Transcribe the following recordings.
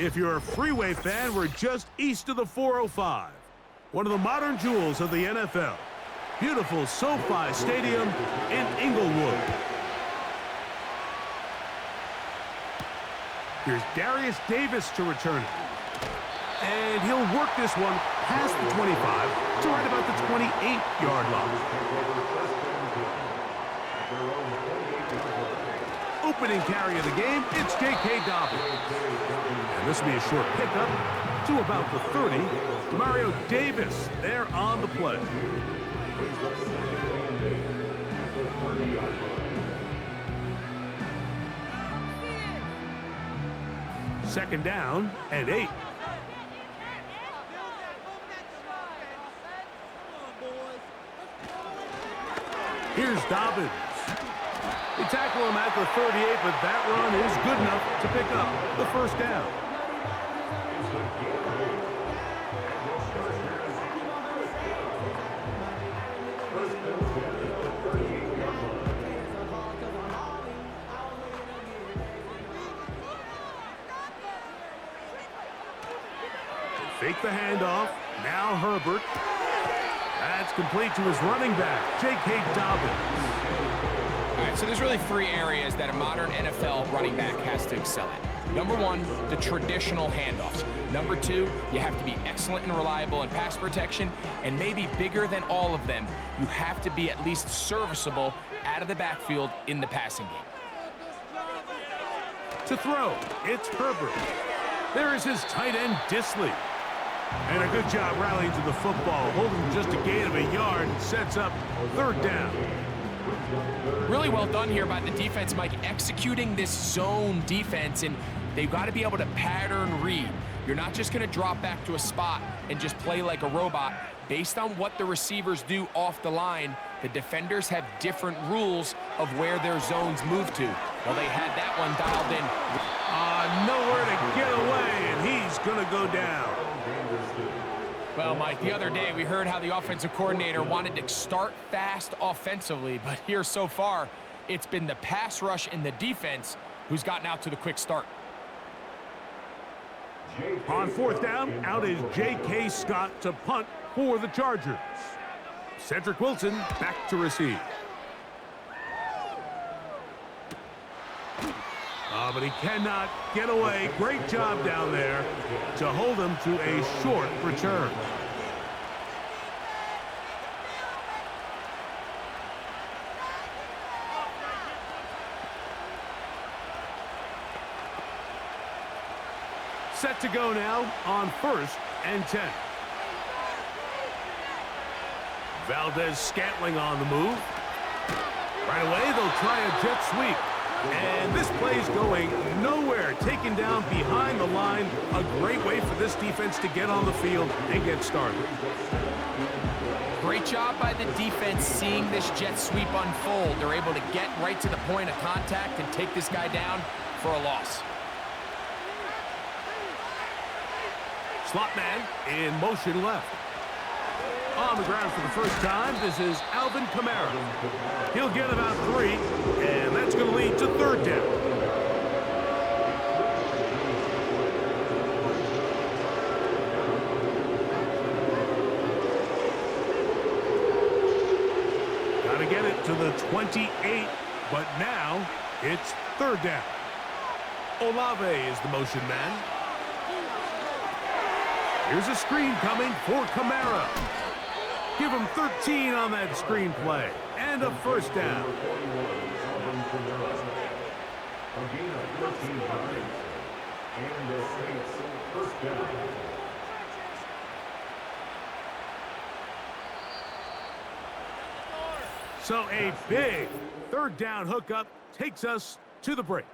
If you're a freeway fan, we're just east of the 405. One of the modern jewels of the NFL. Beautiful SoFi Stadium in Inglewood. Here's Darius Davis to return it. And he'll work this one past the 25 to right about the 28-yard line. Opening carry of the game, it's J.K. Dobbins. And this will be a short pickup to about the 30. Mario Davis there on the play. Second down and 8. Here's Dobbins. They tackle him at the 38, but that run is good enough to pick up the first down. Fake the handoff. Now Herbert. That's complete to his running back, J.K. Dobbins. All right, so there's really 3 areas that a modern NFL running back has to excel at. Number 1, the traditional handoffs. Number 2, you have to be excellent and reliable in pass protection. And maybe bigger than all of them, you have to be at least serviceable out of the backfield in the passing game. To throw, it's Herbert. There is his tight end, Disley. And a good job rallying to the football, holding just a gain of a yard, and sets up third down. Really well done here by the defense, Mike, executing this zone defense, and they've got to be able to pattern read. You're not just going to drop back to a spot and just play like a robot. Based on what the receivers do off the line, the defenders have different rules of where their zones move to. Well, they had that one dialed in. Nowhere to get away, and he's going to go down. Well, Mike, the other day we heard how the offensive coordinator wanted to start fast offensively, but here so far, it's been the pass rush and the defense who's gotten out to the quick start. On fourth down, out is J.K. Scott to punt for the Chargers. Cedric Wilson back to receive. But he cannot get away. Great job down there to hold him to a short return. Set to go now on 1st and 10. Valdez-Scantling on the move. Right away, they'll try a jet sweep. And this play's going nowhere. Taken down behind the line. A great way for this defense to get on the field and get started. Great job by the defense seeing this jet sweep unfold. They're able to get right to the point of contact and take this guy down for a loss. Slot man in motion left. On the ground for the first time, this is Alvin Kamara. He'll get about 3, and that's going to lead to third down. Got to get it to the 28, but now it's third down. Olave is the motion man. Here's a screen coming for Kamara. Give him 13 on that screen play. And a first down. So a big third down hookup takes us to the break.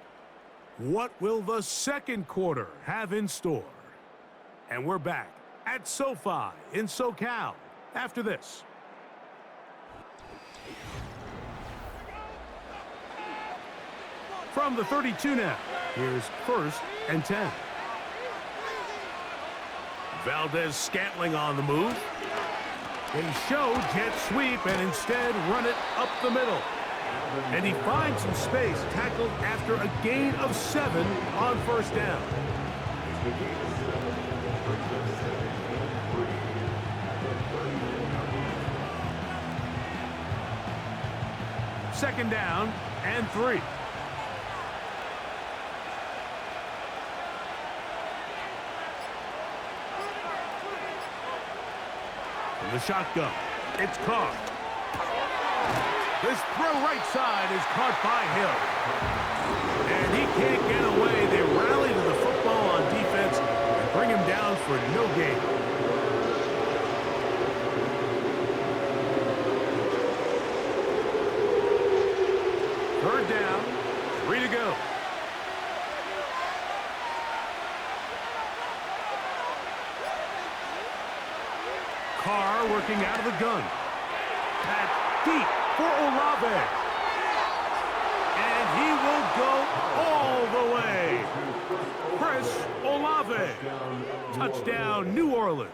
What will the second quarter have in store? And we're back at SoFi in SoCal after this. From the 32 now, here's 1st and 10. Valdez-Scantling on the move. They show jet sweep and instead run it up the middle. And he finds some space, tackled after a gain of 7 on first down. Second down and 3. From the shotgun, it's caught. This throw right side is caught by Hill. And he can't get away. They rally to the football on defense and bring him down for no gain. Third down, 3 to go. Carr working out of the gun. That's deep for Olave. And he will go all the way. Chris Olave. Touchdown, New Orleans.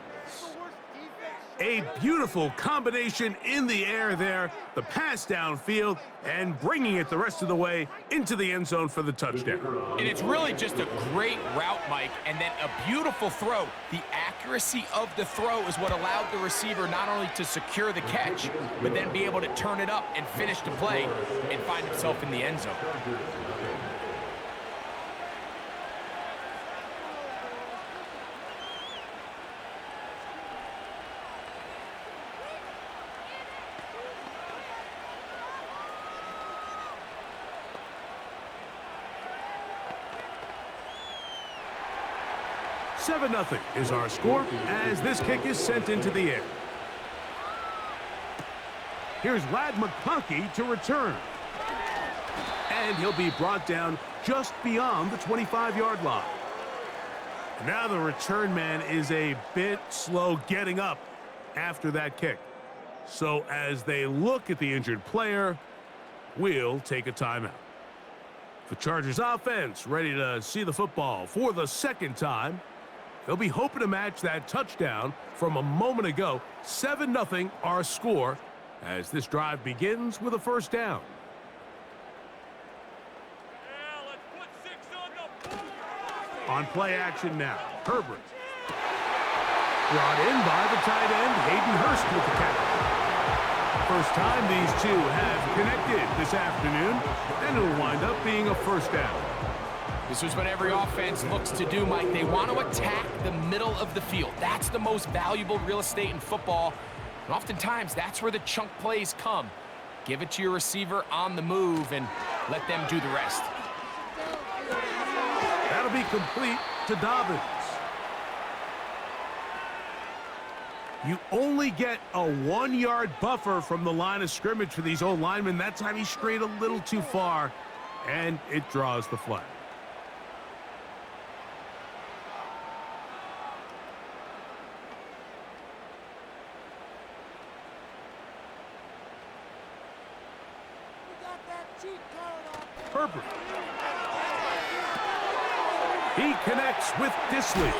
A beautiful combination in the air there. The pass downfield and bringing it the rest of the way into the end zone for the touchdown. And it's really just a great route, Mike, and then a beautiful throw. The accuracy of the throw is what allowed the receiver not only to secure the catch, but then be able to turn it up and finish the play and find himself in the end zone. Seven 0 is our score as this kick is sent into the air. Here's Ladd McConkey to return. And he'll be brought down just beyond the 25-yard line. Now the return man is a bit slow getting up after that kick. So as they look at the injured player, we'll take a timeout. The Chargers offense ready to see the football for the second time. They'll be hoping to match that touchdown from a moment ago. 7 0 our score as this drive begins with a first down. On play action now, Herbert. Brought in by the tight end, Hayden Hurst with the catch. First time these two have connected this afternoon, and it'll wind up being a first down. This is what every offense looks to do, Mike. They want to attack the middle of the field. That's the most valuable real estate in football. And oftentimes, that's where the chunk plays come. Give it to your receiver on the move and let them do the rest. That'll be complete to Dobbins. You only get a 1-yard buffer from the line of scrimmage for these old linemen. That time he strayed a little too far, and it draws the flag. Herbert. He connects with Disley.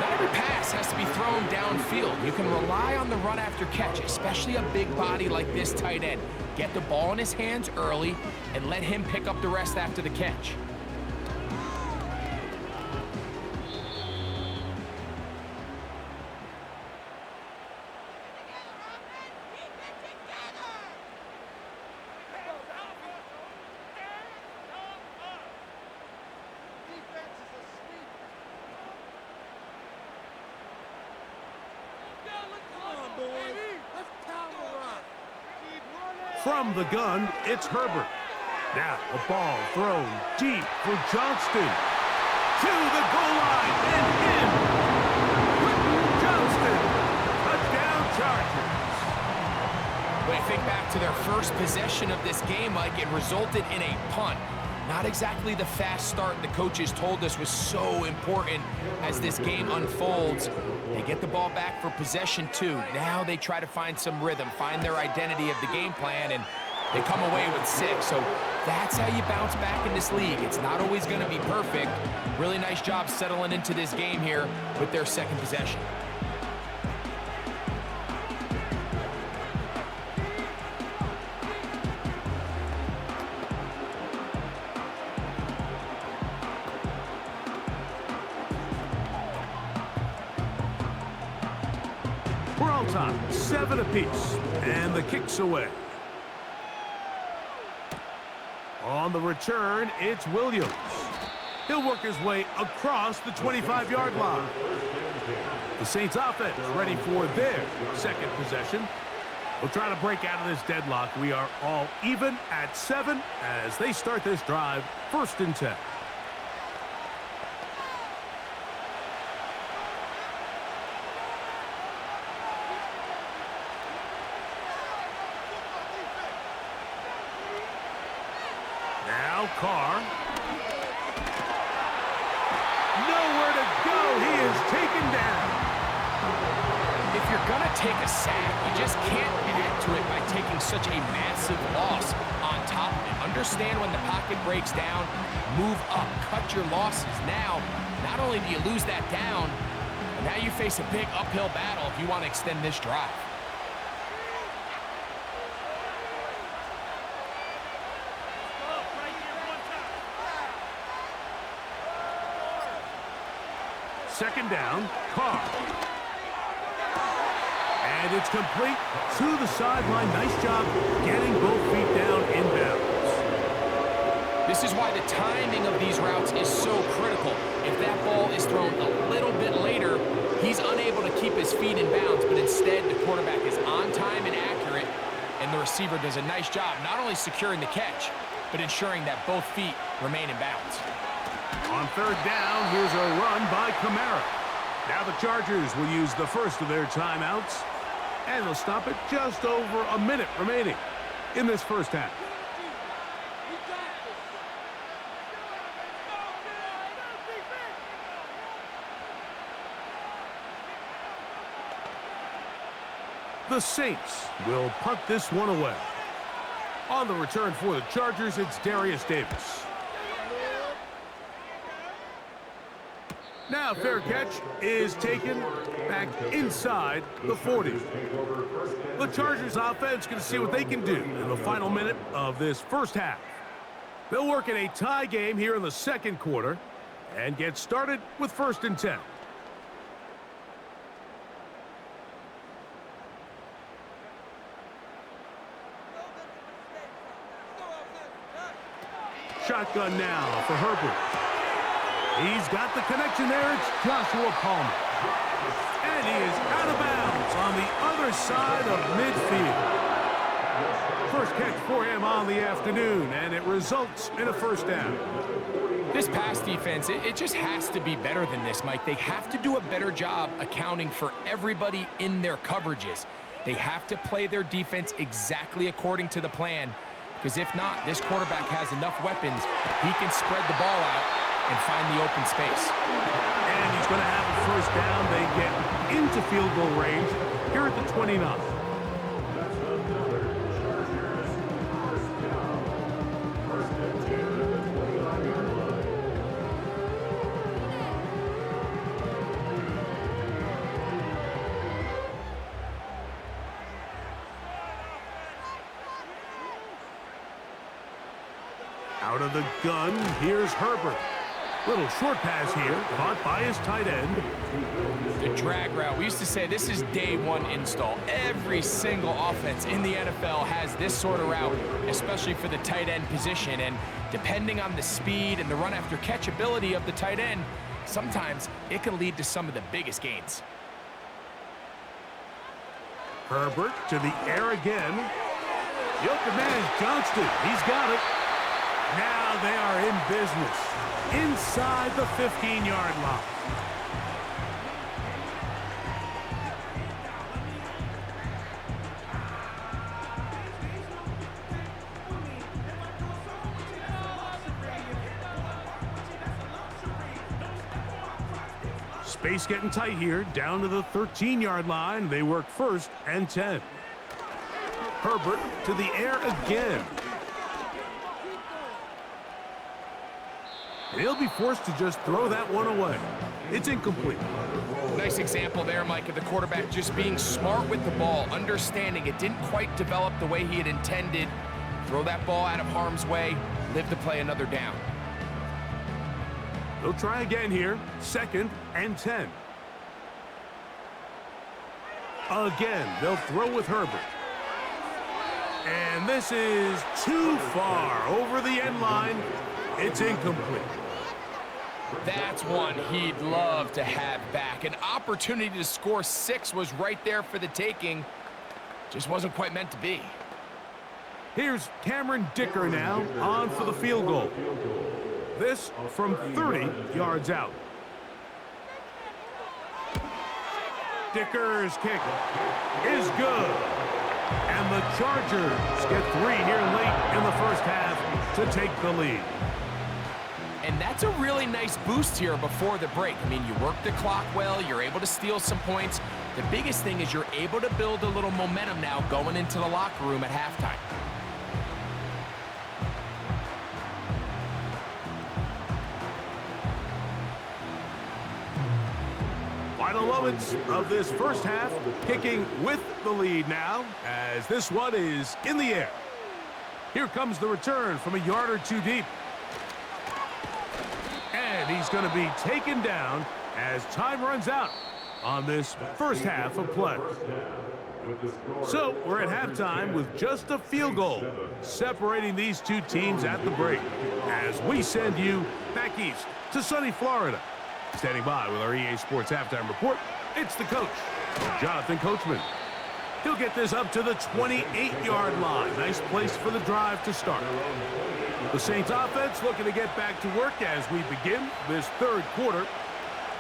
Not every pass has to be thrown downfield. You can rely on the run after catch, especially a big body like this tight end. Get the ball in his hands early and let him pick up the rest after the catch. From the gun, it's Herbert. Now a ball thrown deep for Johnston. To the goal line and in. Quentin Johnston. Touchdown Chargers. When I think back to their first possession of this game, Mike, it resulted in a punt. Not exactly the fast start the coaches told us was so important as this game unfolds. They get the ball back for possession 2. Now they try to find some rhythm, find their identity of the game plan, and they come away with 6. So that's how you bounce back in this league. It's not always going to be perfect. Really nice job settling into this game here with their second possession. Ball time, 7 apiece. And the kick's away. On the return, it's Williams. He'll work his way across the 25-yard line. The Saints offense ready for their second possession. We'll try to break out of this deadlock. We are all even at 7 as they start this drive, 1st and 10. Now Carr. Nowhere to go. He is taken down. If you're going to take a sack, you just can't add to it by taking such a massive loss on top of it. Understand when the pocket breaks down, move up, cut your losses. Now, not only do you lose that down, but now you face a big uphill battle if you want to extend this drive. Second down, Carr. And it's complete to the sideline. Nice job getting both feet down inbounds. This is why the timing of these routes is so critical. If that ball is thrown a little bit later, he's unable to keep his feet in bounds, but instead the quarterback is on time and accurate, and the receiver does a nice job not only securing the catch, but ensuring that both feet remain in bounds. On third down, here's a run by Kamara. Now the Chargers will use the first of their timeouts, and they'll stop it just over a minute remaining in this first half. The Saints will punt this one away. On the return for the Chargers, it's Darius Davis. Now fair catch is taken back inside the 40. The Chargers offense going to see what they can do in the final minute of this first half. They'll work in a tie game here in the second quarter and get started with 1st and 10. Shotgun now for Herbert. He's got the connection there. It's Joshua Palmer. And he is out of bounds on the other side of midfield. First catch for him on the afternoon, and it results in a first down. This pass defense, it just has to be better than this, Mike. They have to do a better job accounting for everybody in their coverages. They have to play their defense exactly according to the plan, because if not, this quarterback has enough weapons. He can spread the ball out and find the open space. And he's going to have a first down. They get into field goal range here at the 29. Out of the gun, here's Herbert. Little short pass here, caught by his tight end. The drag route. We used to say this is day one install. Every single offense in the NFL has this sort of route, especially for the tight end position. And depending on the speed and the run after catch ability of the tight end, sometimes it can lead to some of the biggest gains. Herbert to the air again. The open man is Johnston. He's got it. Now they are in business inside the 15-yard line. Space getting tight here, down to the 13-yard line. They work 1st and 10. Herbert to the air again. He'll be forced to just throw that one away. It's incomplete. Nice example there, Mike, of the quarterback just being smart with the ball, understanding it didn't quite develop the way he had intended. Throw that ball out of harm's way, live to play another down. They'll try again here, 2nd and 10. Again, they'll throw with Herbert. And this is too far over the end line. It's incomplete. That's one he'd love to have back. An opportunity to score 6 was right there for the taking. Just wasn't quite meant to be. Here's Cameron Dicker now on for the field goal. This from 30 yards out. Dicker's kick is good. And the Chargers get 3 here late in the first half to take the lead. And that's a really nice boost here before the break. I mean, you work the clock well, you're able to steal some points. The biggest thing is you're able to build a little momentum now going into the locker room at halftime. Final moments of this first half, kicking with the lead now, as this one is in the air. Here comes the return from a yard or 2 deep. And he's going to be taken down as time runs out on this first half of play. So we're at halftime with just a field goal separating these two teams at the break, as we send you back east to sunny Florida. Standing by with our EA Sports Halftime Report, it's the coach, Jonathan Coachman. He'll get this up to the 28-yard line. Nice place for the drive to start. The Saints offense looking to get back to work as we begin this third quarter.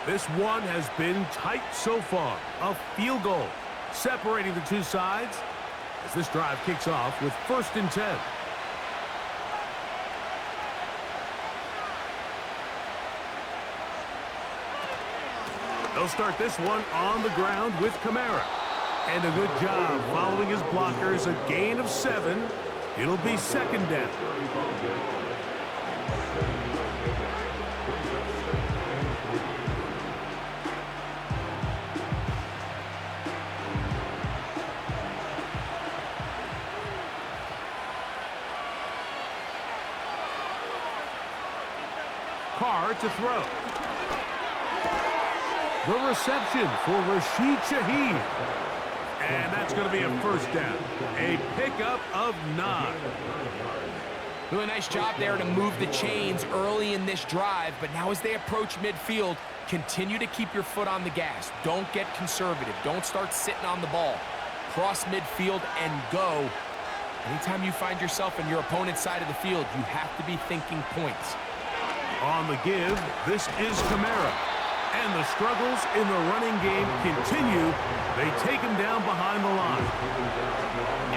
This one has been tight so far. A field goal separating the two sides as this drive kicks off with 1st and 10. They'll start this one on the ground with Kamara. And a good job following his blockers. A gain of 7. It'll be 2nd down. Carr to throw. The reception for Rashid Shaheed. And that's going to be a 1st down. A pickup of 9. Really nice job there to move the chains early in this drive, but now as they approach midfield, continue to keep your foot on the gas. Don't get conservative. Don't start sitting on the ball. Cross midfield and go. Anytime you find yourself on your opponent's side of the field, you have to be thinking points. On the give, this is Kamara. And the struggles in the running game continue. They take him down behind the line.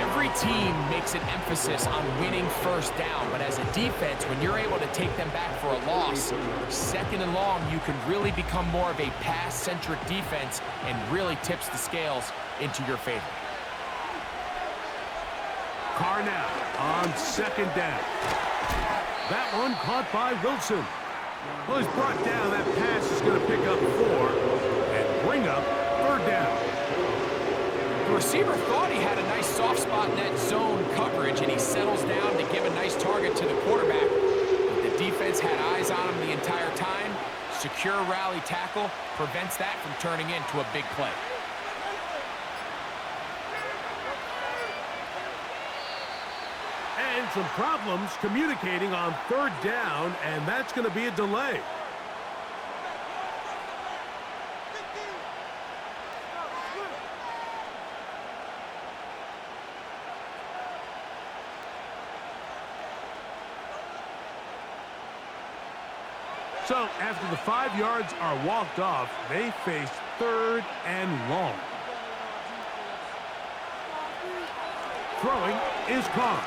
Every team makes an emphasis on winning 1st down, but as a defense, when you're able to take them back for a loss, 2nd and long, you can really become more of a pass-centric defense and really tips the scales into your favor. Carr now on 2nd down. That one caught by Wilson. Well, he's brought down. That pass is going to pick up 4 and bring up 3rd down. The receiver thought he had a nice soft spot in that zone coverage, and he settles down to give a nice target to the quarterback. But the defense had eyes on him the entire time. Secure rally tackle prevents that from turning into a big play. And some problems communicating on 3rd down, and that's going to be a delay. So after the 5 yards are walked off, they face 3rd and long. Throwing is Carr.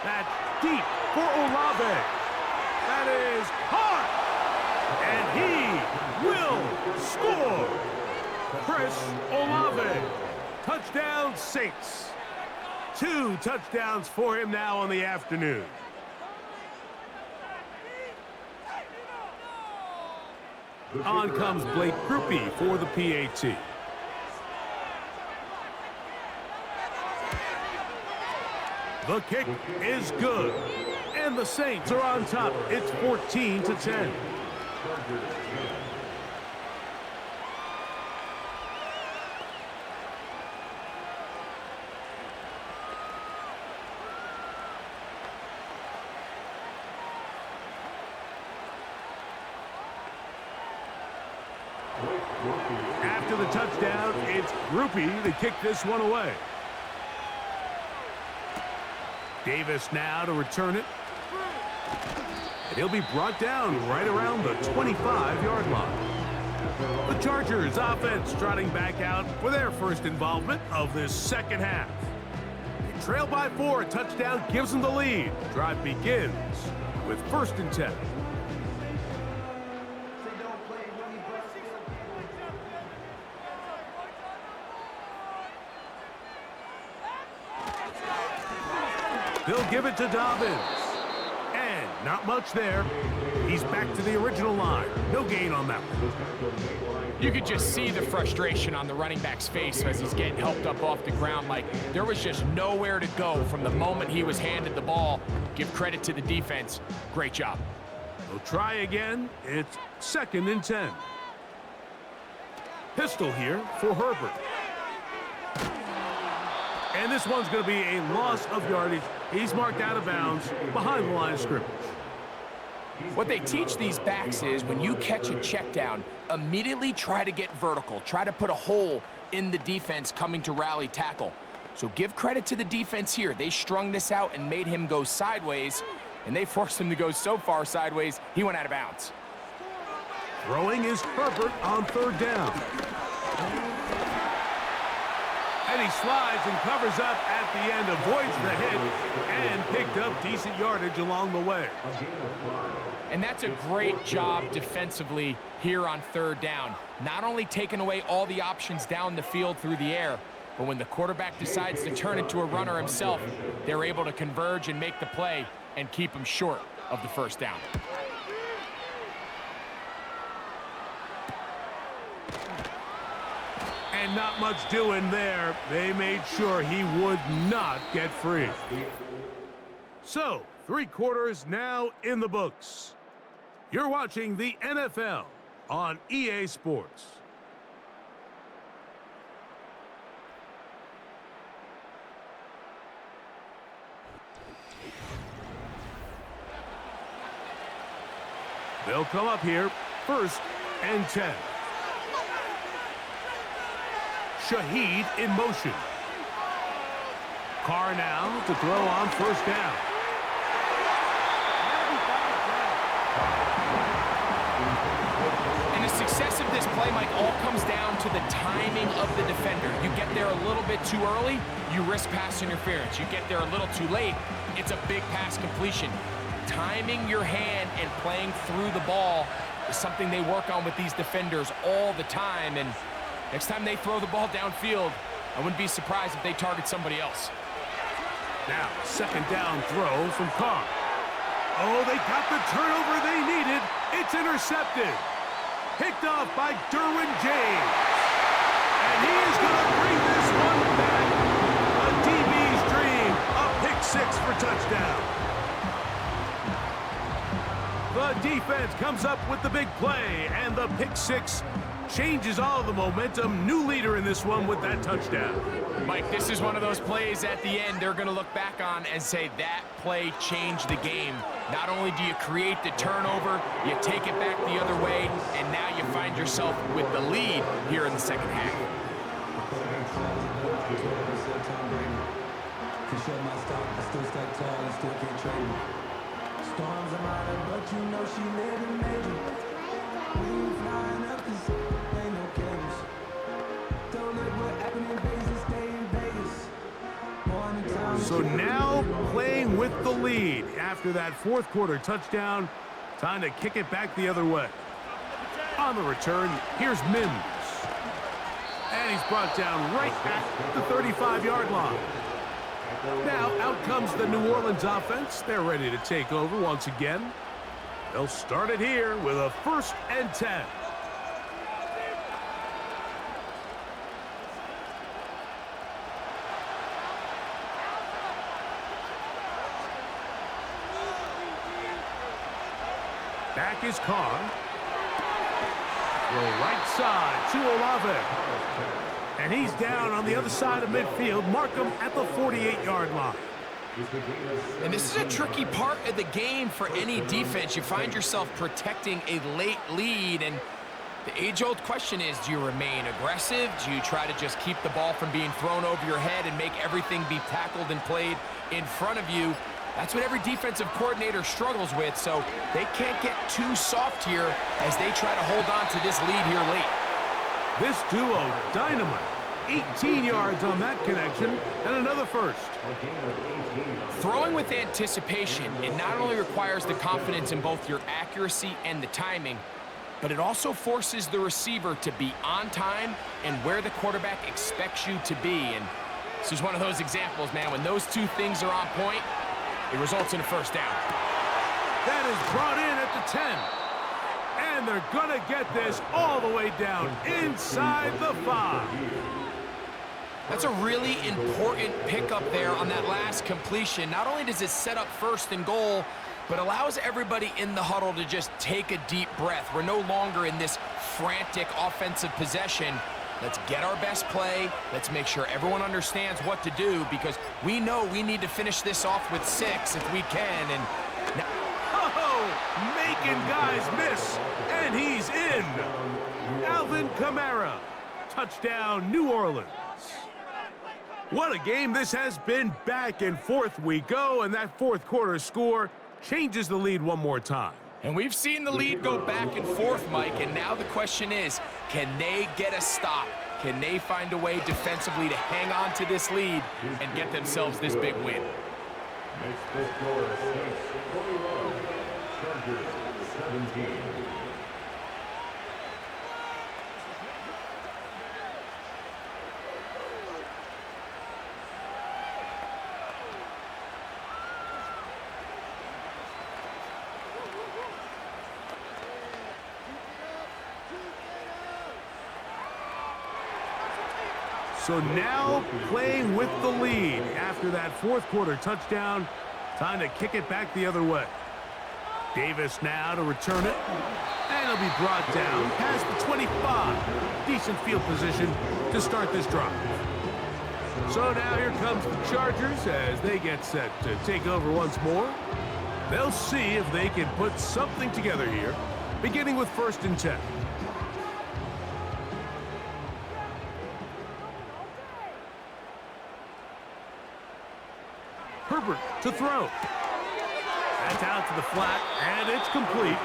That's deep for Olave. That is hard. And he will score. Chris Olave. Touchdown Saints. 2 touchdowns for him now on the afternoon. On comes Blake Grupe for the PAT. The kick is good. And the Saints are on top. It's 14-10. After the touchdown, it's Groupie to kick this one away. Davis now to return it. And he'll be brought down right around the 25-yard line. The Chargers offense trotting back out for their first involvement of this second half. They trail by 4, a touchdown gives them the lead. Drive begins with 1st and 10. They'll give it to Dobbins. And not much there. He's back to the original line. No gain on that one. You could just see the frustration on the running back's face as he's getting helped up off the ground. Like, there was just nowhere to go from the moment he was handed the ball. Give credit to the defense. Great job. They'll try again. It's 2nd and 10. Pistol here for Herbert. And this one's going to be a loss of yardage. He's marked out of bounds behind the line of scrimmage. What they teach these backs is when you catch a check down, immediately try to get vertical. Try to put a hole in the defense coming to rally tackle. So give credit to the defense here. They strung this out and made him go sideways, and they forced him to go so far sideways, he went out of bounds. Throwing is Herbert on 3rd down. And he slides and covers up at the end, avoids the hit, and picked up decent yardage along the way. And that's a great job defensively here on 3rd down. Not only taking away all the options down the field through the air, but when the quarterback decides to turn into a runner himself, they're able to converge and make the play and keep him short of the 1st down. And not much doing there. They made sure he would not get free. So, 3 quarters now in the books. You're watching the NFL on EA Sports. They'll come up here, 1st and 10. Shaheed in motion. Carr now to throw on 1st down. And the success of this play, Mike, all comes down to the timing of the defender. You get there a little bit too early, you risk pass interference. You get there a little too late, it's a big pass completion. Timing your hand and playing through the ball is something they work on with these defenders all the time. And next time they throw the ball downfield, I wouldn't be surprised if they target somebody else. Now, 2nd down throw from Carr. Oh, they got the turnover they needed. It's intercepted. Picked off by Derwin James. And he is going to bring this one back. A DB's dream. A pick 6 for touchdown. The defense comes up with the big play, and the pick 6 changes all the momentum. New leader in this one with that touchdown. Mike, this is one of those plays at the end they're going to look back on and say that play changed the game. Not only do you create the turnover, you take it back the other way, and now you find yourself with the lead here in the 2nd half. Storms are mine, but you know she living major. We flying up this ain't no cameras. Don't live what happened in Vegas, stay in Vegas. Morning time. So now playing with the lead after that 4th quarter touchdown. Time to kick it back the other way. On the return, here's Mims. And he's brought down right at the 35-yard line. Now, out comes the New Orleans offense. They're ready to take over once again. They'll start it here with a 1st and 10. Back is Carr. Throw right side to Olave. And he's down on the other side of midfield. Mark him at the 48-yard line. And this is a tricky part of the game for any defense. You find yourself protecting a late lead, and The age-old question is, do you remain aggressive? Do you try to just keep the ball from being thrown over your head and make everything be tackled and played in front of you? That's what every defensive coordinator struggles with, so they can't get too soft here as they try to hold on to this lead here late. This duo, dynamite. 18 yards on that connection, and another first. Throwing with anticipation, it not only requires the confidence in both your accuracy and the timing, but it also forces the receiver to be on time and where the quarterback expects you to be. And this is one of those examples, man. When those two things are on point, it results in a first down. That is brought in at the 10. And they're going to get this all the way down inside the 5. That's a really important pickup there on that last completion. Not only does it set up first and goal, but allows everybody in the huddle to just take a deep breath. We're no longer in this frantic offensive possession. Let's get our best play. Let's make sure everyone understands what to do, because we know we need to finish this off with 6 if we can. And now, making guys miss, and he's in. Alvin Kamara, touchdown, New Orleans. What a game this has been. Back and forth we go, and that fourth quarter score changes the lead one more time. And we've seen the lead go back and forth, Mike, and now the question is, can they get a stop? Can they find a way defensively to hang on to this lead and get themselves this big win? Next score is Saints 41, Chargers 17. So now playing with the lead after that fourth quarter touchdown. Time to kick it back the other way. Davis now to return it. And it'll be brought down past the 25. Decent field position to start this drive. So now here comes the Chargers as they get set to take over once more. They'll see if they can put something together here, beginning with 1st and 10. Herbert to throw. That's out to the flat, and it's complete.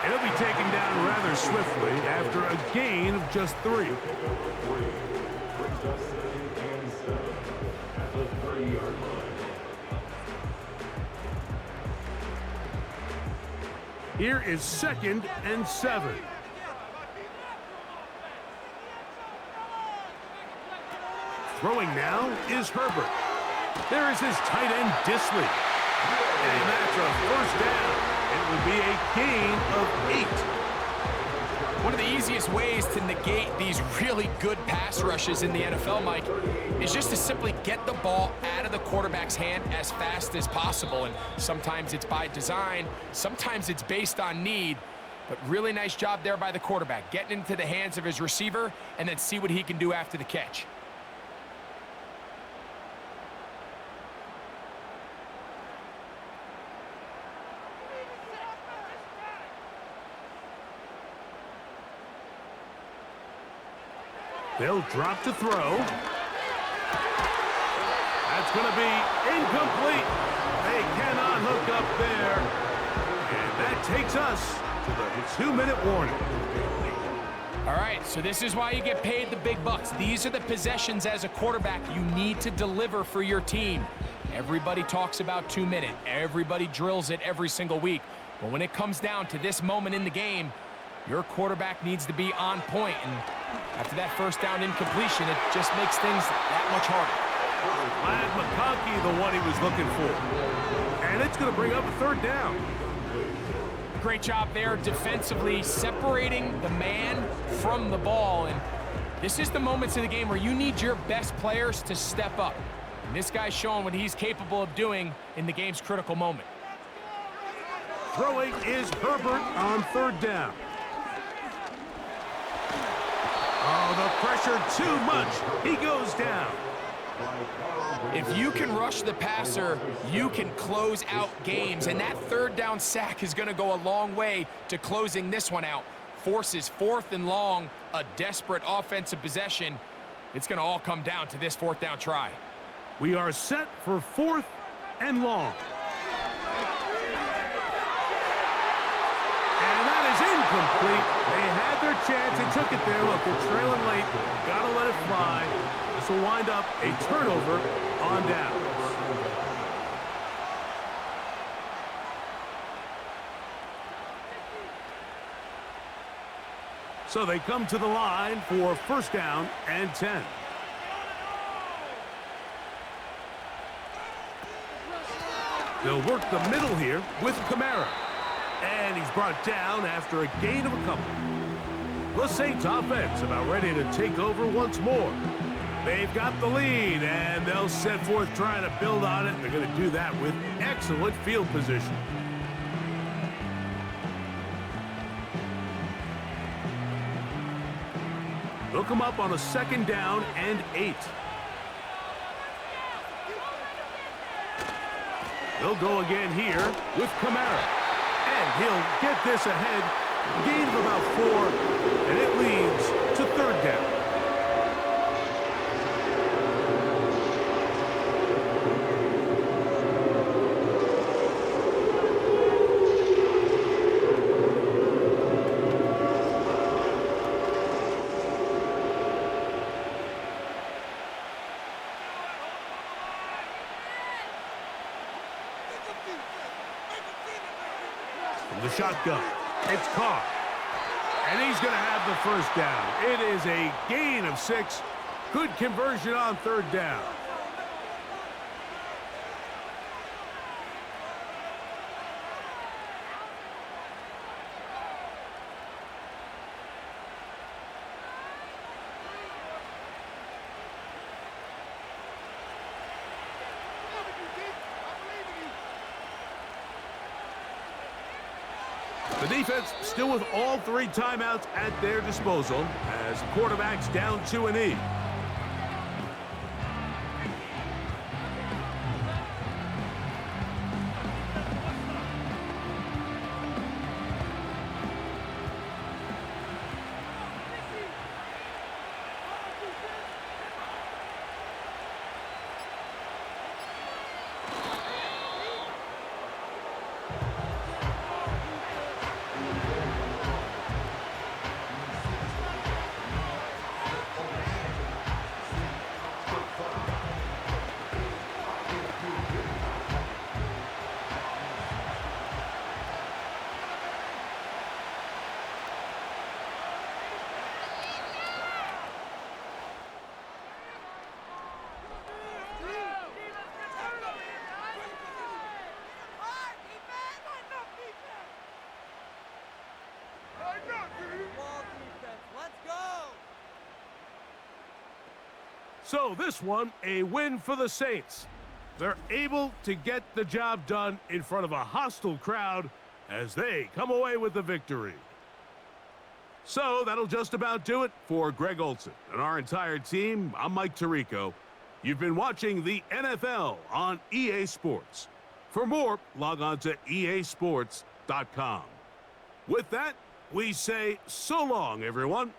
It'll be taken down rather swiftly after a gain of just 3. Here is 2nd and 7. Throwing now is Herbert. There is his tight end, Disley. And that's a first down. It would be a gain of 8. One of the easiest ways to negate these really good pass rushes in the NFL, Mike, is just to simply get the ball out of the quarterback's hand as fast as possible. And sometimes it's by design, sometimes it's based on need. But really nice job there by the quarterback, getting into the hands of his receiver and then see what he can do after the catch. They'll drop to throw. That's going to be incomplete. They cannot hook up there. And that takes us to the 2-minute warning. All right, so this is why you get paid the big bucks. These are the possessions as a quarterback you need to deliver for your team. Everybody talks about 2-minute. Everybody drills it every single week. But when it comes down to this moment in the game, your quarterback needs to be on point. And after that first down incompletion, it just makes things that much harder. Glad McConkey the one he was looking for. And it's going to bring up a 3rd down. Great job there defensively, separating the man from the ball. And this is the moments in the game where you need your best players to step up. And this guy's showing what he's capable of doing in the game's critical moment. Throwing is Herbert on 3rd down. Oh, the pressure too much. He goes down. If you can rush the passer, you can close out games. And that 3rd down sack is going to go a long way to closing this one out forces 4th and long, a desperate offensive possession. It's going to all come down to this 4th down try. We are set for 4th and long. And that is incomplete. They had their chance. They took it there. Look, they're trailing late. Got to let it fly. This will wind up a turnover on downs. So they come to the line for 1st down and 10. They'll work the middle here with Kamara. And he's brought down after a gain of a couple. The Saints offense about ready to take over once more. They've got the lead, and they'll set forth trying to build on it. They're going to do that with excellent field position. They'll come up on a 2nd down and 8. They'll go again here with Kamara. And he'll get this ahead. Gain of about 4. And it leads to 3rd down. The shotgun. It's caught. And he's going to have the 1st down. It is a gain of 6. Good conversion on 3rd down. The defense still with all 3 timeouts at their disposal as the quarterback's down to a knee. So this one, a win for the Saints. They're able to get the job done in front of a hostile crowd as they come away with the victory. So that'll just about do it for Greg Olsen and our entire team. I'm Mike Tirico. You've been watching the NFL on EA Sports. For more, log on to easports.com. With that, we say so long, everyone.